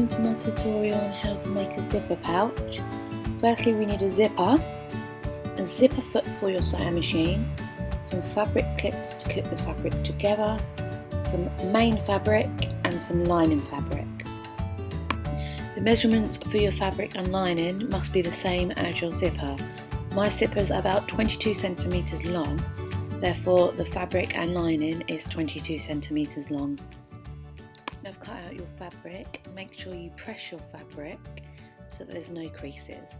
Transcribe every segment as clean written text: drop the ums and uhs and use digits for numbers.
Welcome to my tutorial on how to make a zipper pouch. Firstly, we need a zipper foot for your sewing machine, some fabric clips to clip the fabric together, some main fabric and some lining fabric. The measurements for your fabric and lining must be the same as your zipper. My zipper is about 22 centimeters long, therefore the fabric and lining is 22 centimeters long. Now I've cut out your fabric, make sure you press your fabric so that there's no creases.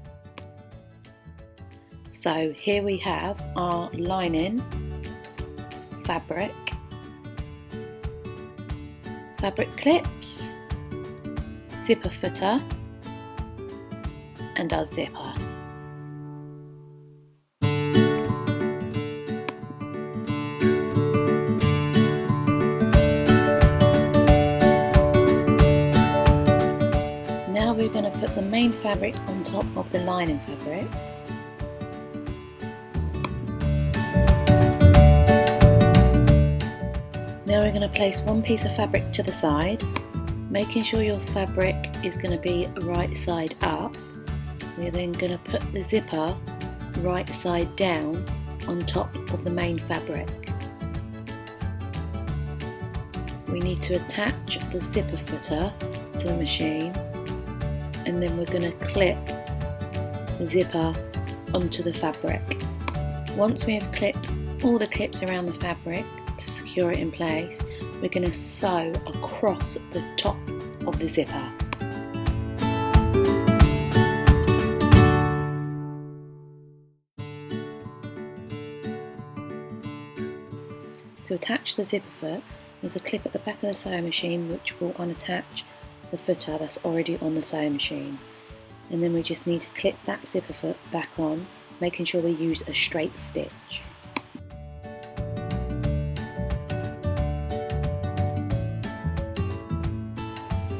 So here we have our lining, fabric clips, zipper footer and our zipper. Now we're going to put the main fabric on top of the lining fabric. Now we're going to place one piece of fabric to the side, making sure your fabric is going to be right side up. We're then going to put the zipper right side down on top of the main fabric. We need to attach the zipper footer to the machine, and then we're going to clip the zipper onto the fabric. Once we have clipped all the clips around the fabric to secure it in place, we're going to sew across the top of the zipper. To attach the zipper foot, there's a clip at the back of the sewing machine which will unattach the footer that's already on the sewing machine, and then we just need to clip that zipper foot back on, making sure we use a straight stitch.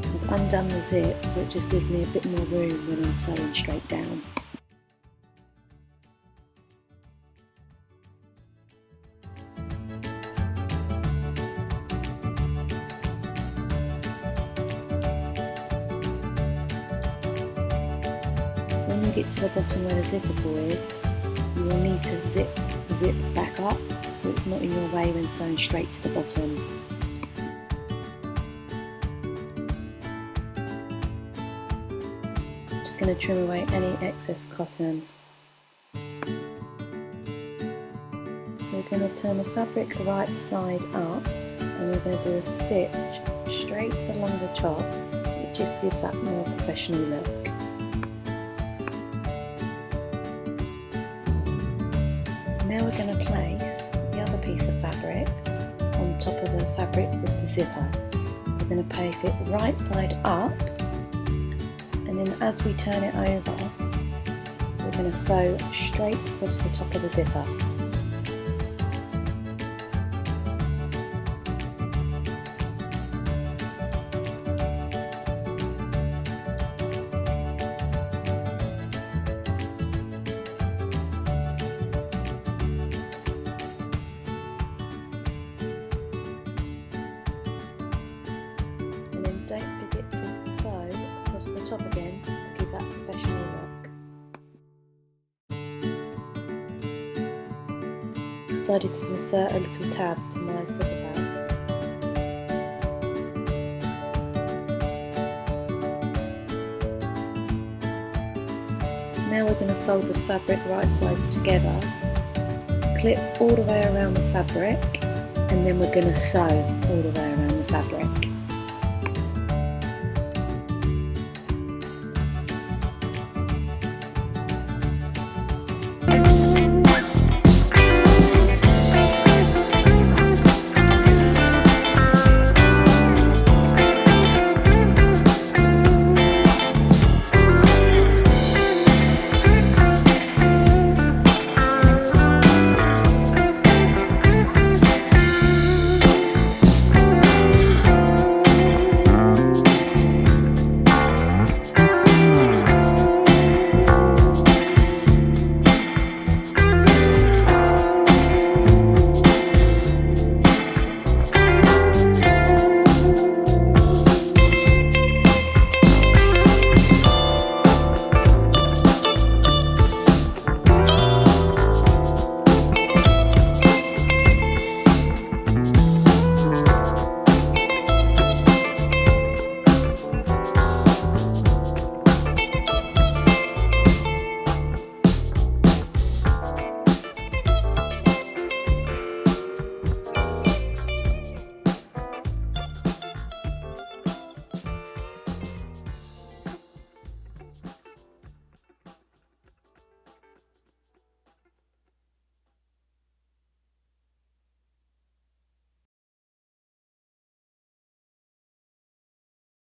I've undone the zip so it just gives me a bit more room when I'm sewing straight down. When you get to the bottom where the zipper pull is, you will need to zip back up so it's not in your way when sewing straight to the bottom. I'm just going to trim away any excess cotton. So we're going to turn the fabric right side up and we're going to do a stitch straight along the top. It just gives that more professional look. Now we're going to place the other piece of fabric on top of the fabric with the zipper. We're going to place it right side up, and then as we turn it over, we're going to sew straight across the top of the zipper. Don't forget to sew across the top again to give that professional look. Decided to insert a little tab to my zipper pouch. Now we're going to fold the fabric right sides together, clip all the way around the fabric, and then we're going to sew all the way around the fabric.